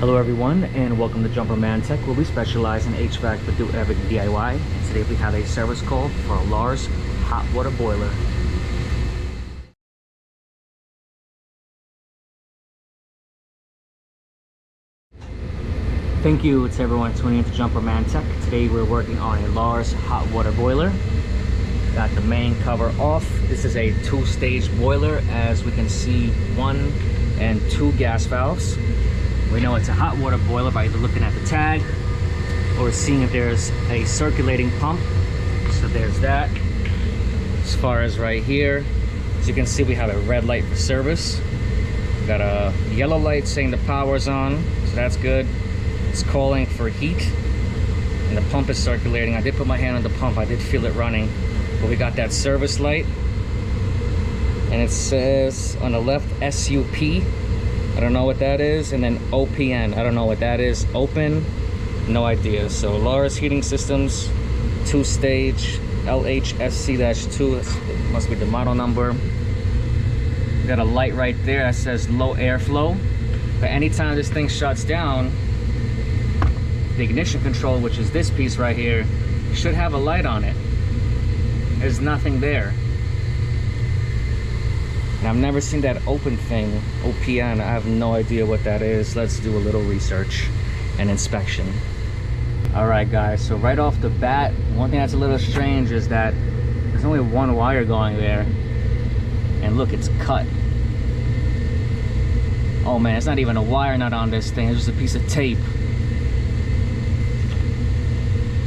Hello everyone, and welcome to Jumper Man Tech, where we specialize in HVAC but do everything DIY. And today we have a service call for a Laars hot water boiler. Thank you to everyone tuning in to Jumper Man Tech. Today we're working on a Laars hot water boiler. Got the main cover off. This is a two-stage boiler, as we can see, 1 and 2 gas valves. We know it's a hot water boiler by either looking at the tag or seeing if there's a circulating pump. So there's that. As far as right here, as you can see, we have a red light for service. We got a yellow light saying the power's on, so that's good. It's calling for heat, and the pump is circulating. I did put my hand on the pump, I did feel it running. But we got that service light, and it says on the left SUP. I don't know what that is, and then OPN, I don't know what that is. Open, no idea. So Laars Heating Systems, 2-stage LHSC-2, must be the model number. Got a light right there that says low airflow. But anytime this thing shuts down, the ignition control, which is this piece right here, should have a light on it. There's nothing there. And I've never seen that open thing, OPN. I have no idea what that is. Let's do a little research and inspection. All right, guys, so right off the bat, one thing that's a little strange is that there's only one wire going there. And look, it's cut. Oh man, it's not even a wire nut on this thing. It's just a piece of tape.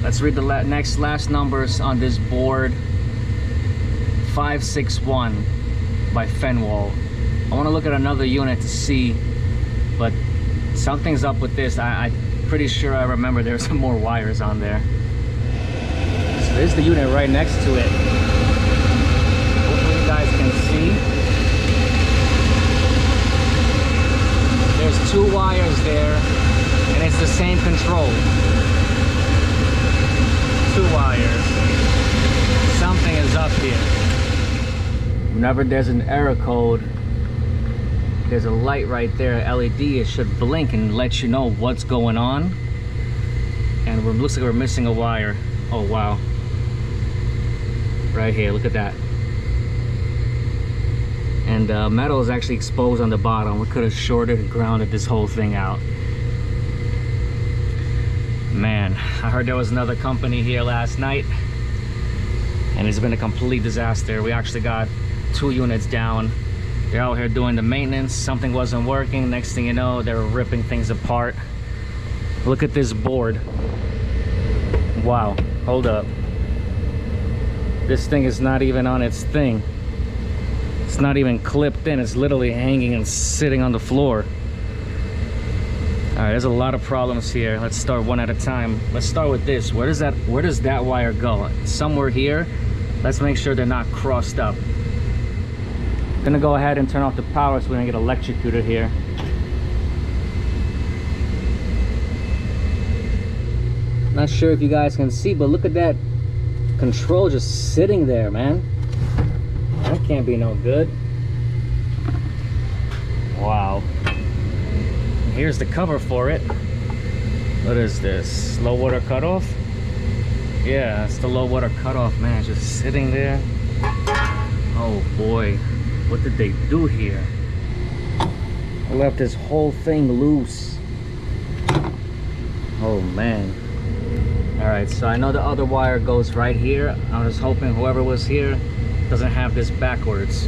Let's read the last numbers on this board. 561. By Fenwall. I want to look at another unit to see, but something's up with this. I'm pretty sure I remember there's some more wires on there. So there's the unit right next to it. Hopefully you guys can see. There's 2 wires there, and it's the same control. 2 wires. Something is up here. Whenever there's an error code, there's a light right there, LED. It should blink and let you know what's going on. And it looks like we're missing a wire. Oh wow. Right here, look at that. And metal is actually exposed on the bottom. We could have shorted and grounded this whole thing out. Man, I heard there was another company here last night, and it's been a complete disaster. We actually got 2 units down. They're out here doing the maintenance. Something wasn't working. Next thing you know, they're ripping things apart. Look at this board. Wow, hold up. This thing is not even on its thing. It's not even clipped in. It's literally hanging and sitting on the floor. All right, there's a lot of problems here. Let's start one at a time. Let's start with this. Where does that wire go? Somewhere here. Let's make sure they're not crossed up. Gonna go ahead and turn off the power so we don't get electrocuted here. Not sure if you guys can see, but look at that control just sitting there, man. That can't be no good. Wow. Here's the cover for it. What is this? Low water cutoff? Yeah, it's the low water cutoff, man. Just sitting there. Oh boy. What did they do here? I left this whole thing loose. Oh man. All right, so I know the other wire goes right here. I was hoping whoever was here doesn't have this backwards.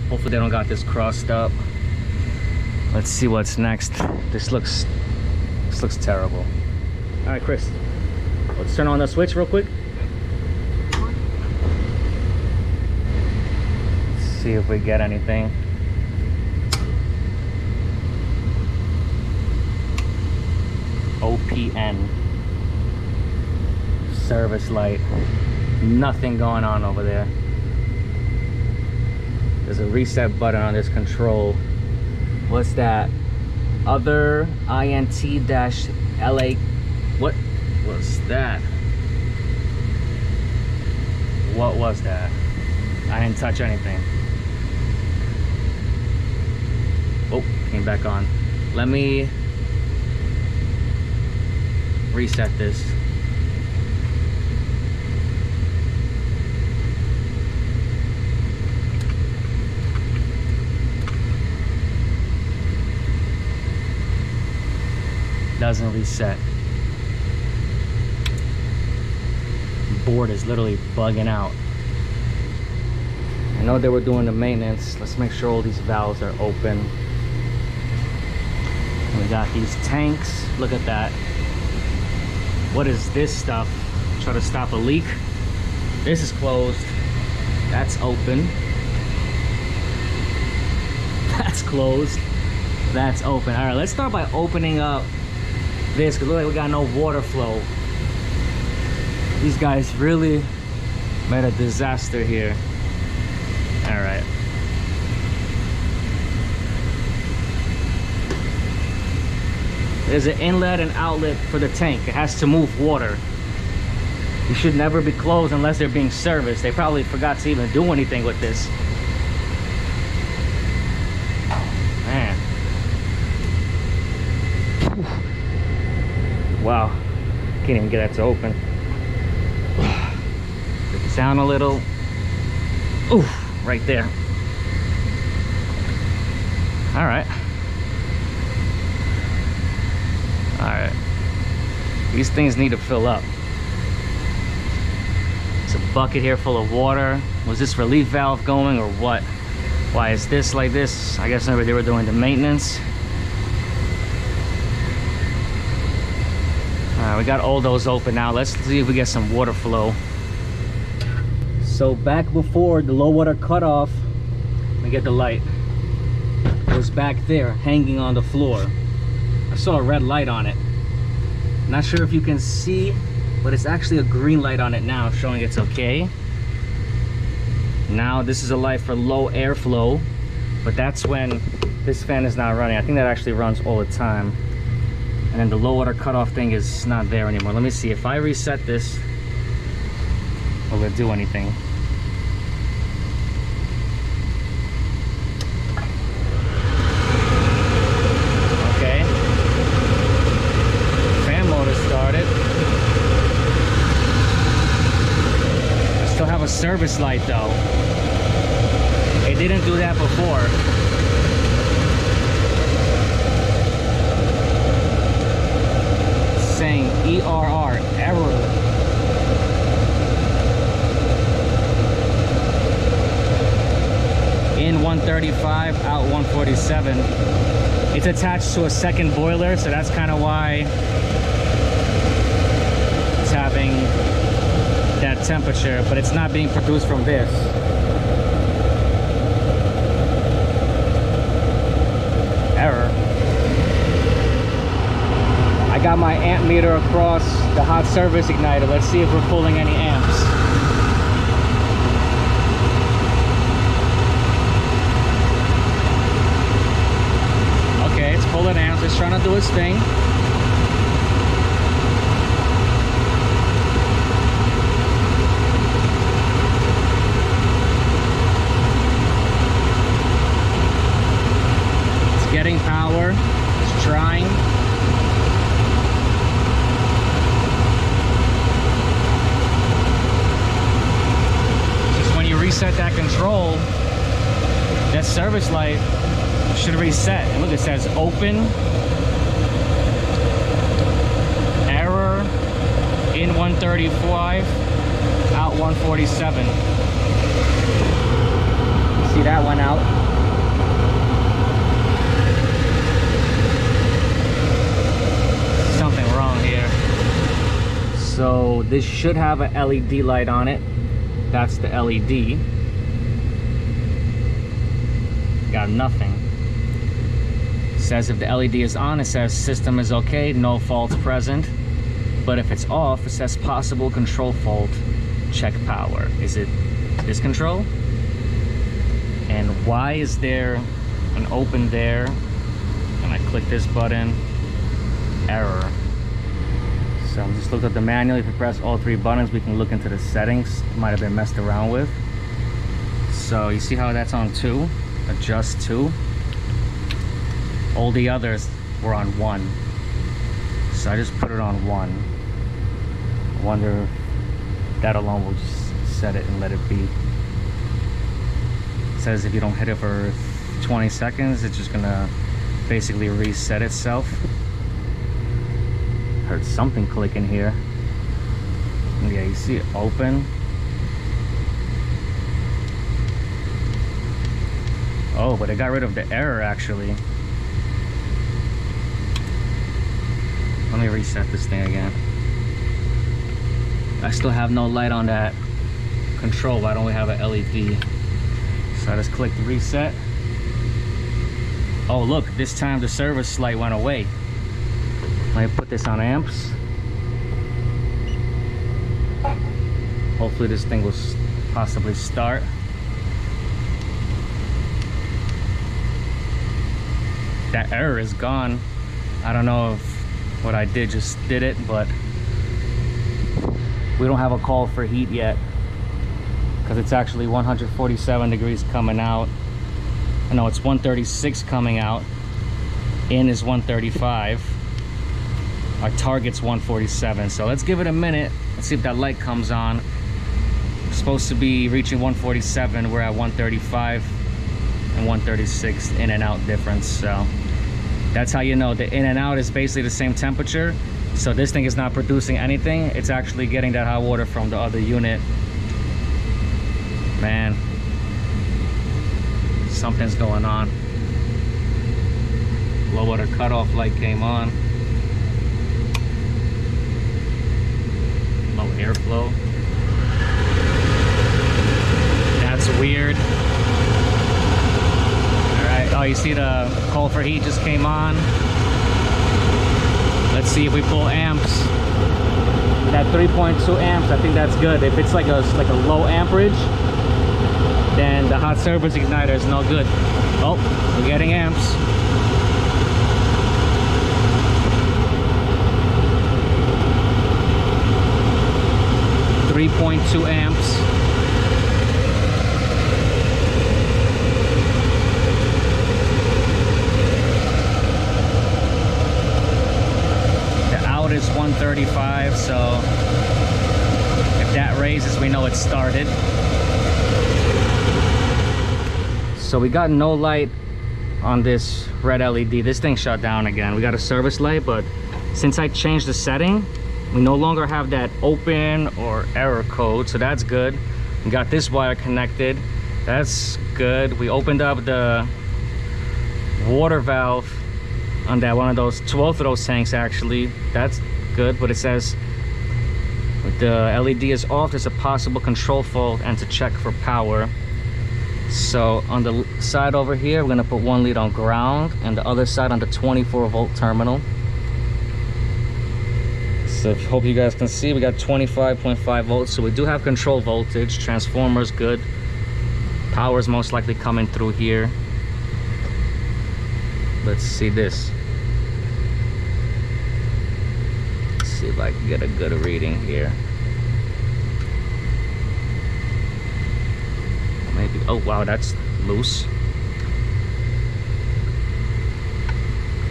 Hopefully they don't got this crossed up. Let's see what's next. This looks terrible. All right, Chris, let's turn on the switch real quick. See if we get anything. OPN. Service light. Nothing going on over there. There's a reset button on this control. What's that? Other INT-LA. What was that? What was that? I didn't touch anything. Oh, came back on. Let me reset this. Doesn't reset. Board is literally bugging out. I know they were doing the maintenance. Let's make sure all these valves are open. We got these tanks. Look at that. What is this stuff? Try to stop a leak. This is closed. That's open. That's closed. That's open. All right, let's start by opening up this, because look like we got no water flow. These guys really made a disaster here. All right. There's an inlet and outlet for the tank. It has to move water. You should never be closed unless they're being serviced. They probably forgot to even do anything with this. Man. Wow. Can't even get that to open. Break it down a little. Ooh, right there. All right. All right. These things need to fill up. It's a bucket here full of water. Was this relief valve going or what? Why is this like this? I guess maybe they were doing the maintenance. We got all those open now. Let's see if we get some water flow. So back before the low water cutoff, let me get the light. It was back there hanging on the floor. I saw a red light on it. Not sure if you can see, but it's actually a green light on it now, showing it's okay. Now this is a light for low airflow, but that's when this fan is not running. I think that actually runs all the time. And then the low water cutoff thing is not there anymore. Let me see if I reset this, will it do anything? Okay. Fan motor started. I still have a service light though. It didn't do that before. Saying ERR, error. In 135, out 147. It's attached to a second boiler, so that's kind of why it's having that temperature, but it's not being produced from this. Error. I got my amp meter across the hot service igniter. Let's see if we're pulling any amps. Okay, it's pulling amps. It's trying to do its thing. It's getting power. It's trying. Reset that control, that service light should reset. And look, it says open, error, in 135, out 147. See, that went out. Something wrong here. So this should have an LED light on it. That's the LED. Got nothing. Says if the LED is on, it says system is okay, no faults present. But if it's off, it says possible control fault, check power. Is it this control? And why is there an open there? And I click this button, error. So I'm just looked at the manual. If you press all three buttons, we can look into the settings. It might have been messed around with. So you see how that's on 2? Adjust 2. All the others were on 1. So I just put it on 1. I wonder if that alone will just set it and let it be. It says if you don't hit it for 20 seconds, it's just gonna basically reset itself. Heard something click in here. Yeah, you see it open. Oh, but it got rid of the error actually. Let me reset this thing again. I still have no light on that control. I only have an LED. So I just clicked reset. Oh look, this time the service light went away. Let me put this on amps. Hopefully this thing will possibly start. That error is gone. I don't know if what I did just did it, but we don't have a call for heat yet because it's actually 147 degrees coming out. I know it's 136 coming out. In is 135. Our target's 147. So let's give it a minute. Let's see if that light comes on. We're supposed to be reaching 147. We're at 135 and 136 in and out difference. So that's how you know the in and out is basically the same temperature. So this thing is not producing anything. It's actually getting that hot water from the other unit. Man, something's going on. Low water cutoff light came on. Low airflow. That's weird. Alright, oh, you see the call for heat just came on. Let's see if we pull amps. That 3.2 amps, I think that's good. If it's like a low amperage, then the hot surface igniter is no good. Oh, we're getting amps. .2 amps. The out is 135, so if that raises, we know it started. So we got no light on this red LED. This thing shut down again. We got a service light, but since I changed the setting, we no longer have that open or error code, so that's good. We got this wire connected. That's good. We opened up the water valve on that one of those, both of those tanks actually. That's good, but it says with the LED is off, there's a possible control fault and to check for power. So on the side over here, we're gonna put one lead on ground and the other side on the 24-volt terminal. So hope you guys can see, we got 25.5 volts, so we do have control voltage. Transformer's good. Power's most likely coming through here. Let's see this. Let's see if I can get a good reading here. Maybe, oh wow, that's loose.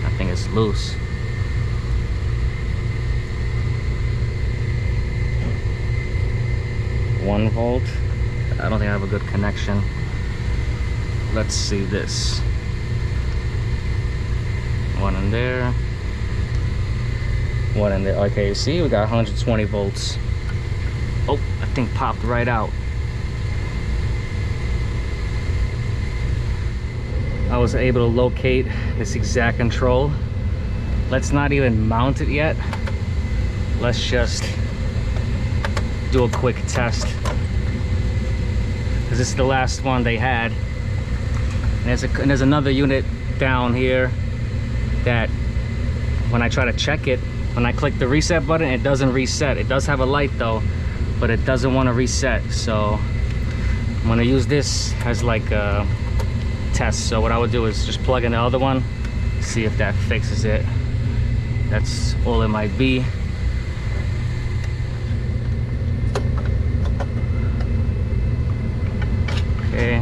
I think it's loose. .1 volt. I don't think I have a good connection. Let's see this. One in there. One in there. Okay, you see, we got 120 volts. Oh, that thing popped right out. I was able to locate this exact control. Let's not even mount it yet. Let's just do a quick test, because this is the last one they had. And there's another unit down here that when I try to check it, when I click the reset button, it doesn't reset. It does have a light though, but it doesn't want to reset. So I'm gonna use this as like a test. So what I would do is just plug in the other one, see if that fixes it. That's all it might be. Okay.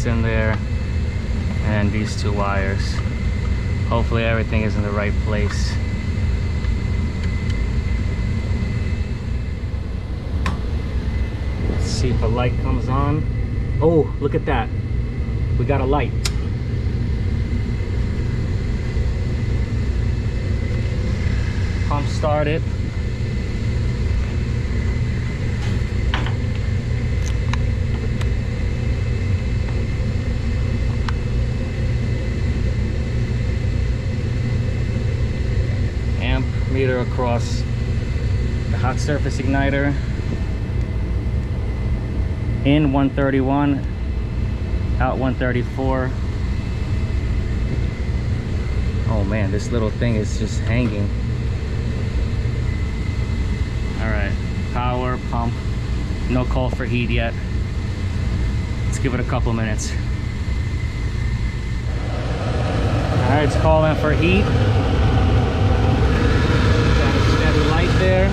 outlets in there, and these 2 wires. Hopefully everything is in the right place. Let's see if a light comes on. Oh, look at that. We got a light. Pump started. Amp meter across the hot surface igniter. In 131, out 134. Oh man, this little thing is just hanging. All right, power, pump, no call for heat yet. Let's give it a couple minutes. All right, it's calling for heat. Got a steady light there.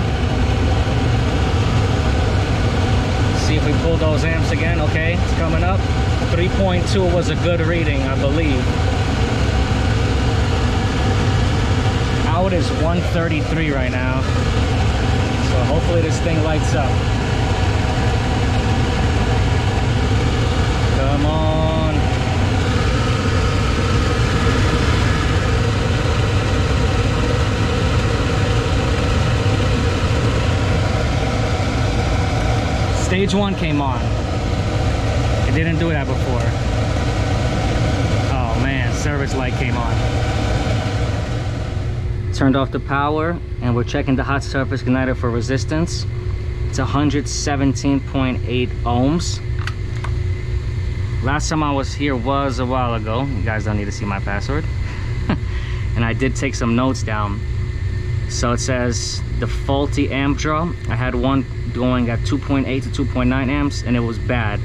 See if we pull those amps again. Okay, it's coming up. 3.2 was a good reading, I believe. Out is 133 right now. So hopefully this thing lights up. Come on. Stage 1 came on. It didn't do that before. Oh man, service light came on. Turned off the power, and we're checking the hot surface igniter for resistance. It's 117.8 ohms. Last time I was here was a while ago. You guys don't need to see my password. And I did take some notes down. So it says the faulty amp draw. I had one going at 2.8 to 2.9 amps, and it was bad.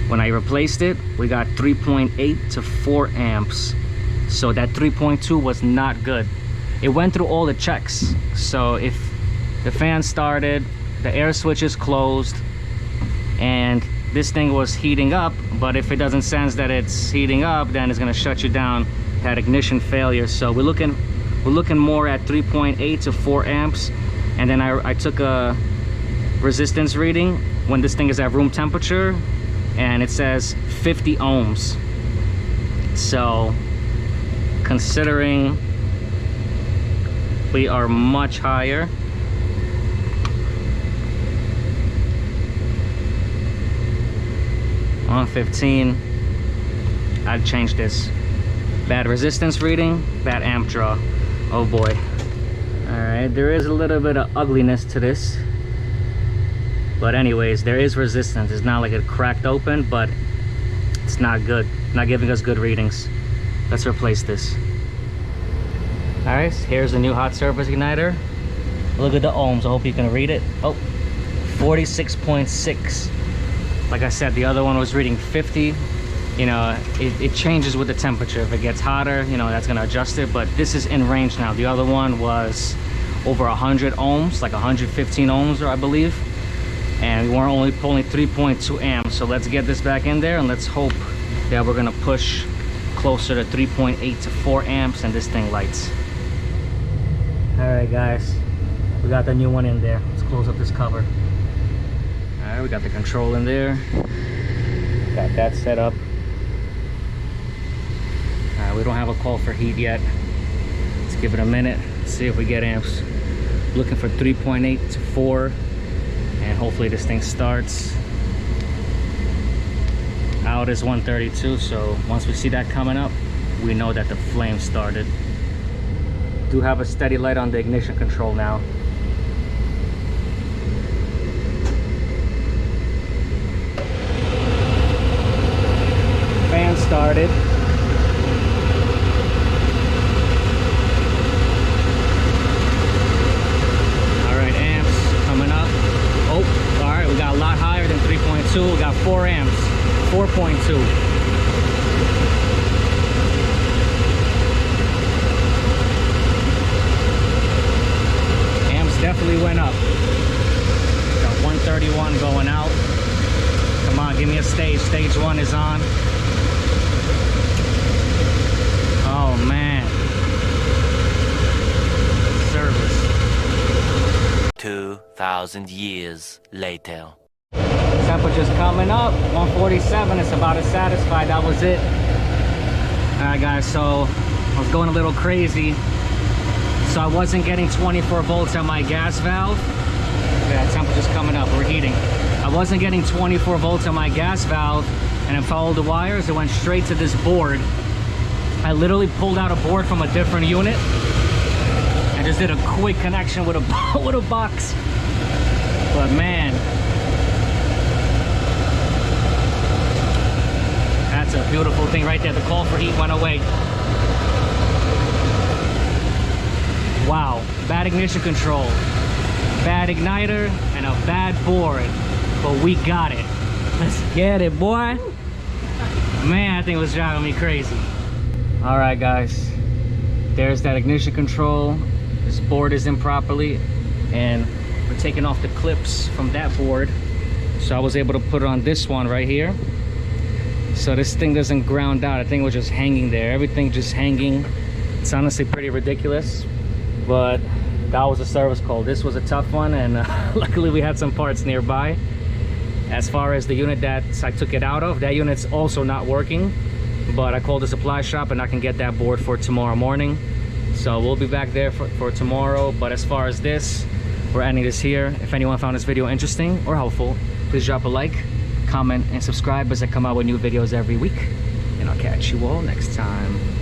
When I replaced it, we got 3.8 to 4 amps. So that 3.2 was not good. It went through all the checks. So if the fan started, the air switch is closed, and this thing was heating up, but if it doesn't sense that it's heating up, then it's gonna shut you down. Had ignition failure. So we're looking more at 3.8 to 4 amps. And then I took a resistance reading when this thing is at room temperature, and it says 50 ohms. So considering we are much higher, on 15, I'd change this. Bad resistance reading, bad amp draw. Oh boy. All right, there is a little bit of ugliness to this, but anyways, there is resistance. It's not like it cracked open, but it's not good, not giving us good readings. Let's replace this. All right, here's the new hot surface igniter. Look at the ohms. I hope you can read it. Oh, 46.6. Like I said, the other one was reading 50. You know, it changes with the temperature. If it gets hotter, you know, that's gonna adjust it, but this is in range now. The other one was over 100 ohms, like 115 ohms, I believe. And we're only pulling 3.2 amps. So let's get this back in there, and let's hope that we're gonna push closer to 3.8 to 4 amps and this thing lights. All right, guys, we got the new one in there. Let's close up this cover. All right, we got the control in there. Got that set up. We don't have a call for heat yet. Let's give it a minute, see if we get amps. Looking for 3.8 to 4, and hopefully this thing starts. Out is 132, so once we see that coming up, we know that the flame started. Do have a steady light on the ignition control now. Fan started. All right, amps coming up. Oh, all right, we got a lot higher than 3.2. We got 4 amps, 4.2. Definitely went up. Got 131 going out. Come on, give me a stage. Stage 1 is on. Man. Service. 2,000 years later. Temperature's coming up, 147. It's about as satisfied. That was it. All right, guys, so I was going a little crazy. So I wasn't getting 24 volts on my gas valve. Yeah, temperature's coming up, we're heating. I wasn't getting 24 volts on my gas valve, and I followed the wires. It went straight to this board. I literally pulled out a board from a different unit and just did a quick connection with a with a box. But man, that's a beautiful thing right there. The call for heat went away. Wow, bad ignition control, bad igniter, and a bad board. But we got it. Let's get it, boy. Man, that thing was driving me crazy. All right, guys. There's that ignition control. This board is in properly, and we're taking off the clips from that board. So I was able to put it on this one right here. So this thing doesn't ground out. I think it was just hanging there. Everything just hanging. It's honestly pretty ridiculous, but that was a service call. This was a tough one, and luckily we had some parts nearby. As far as the unit that I took it out of, that unit's also not working, but I called the supply shop and I can get that board for tomorrow morning. So we'll be back there for tomorrow. But as far as this, we're ending this here. If anyone found this video interesting or helpful, please drop a like, comment, and subscribe as I come out with new videos every week. And I'll catch you all next time.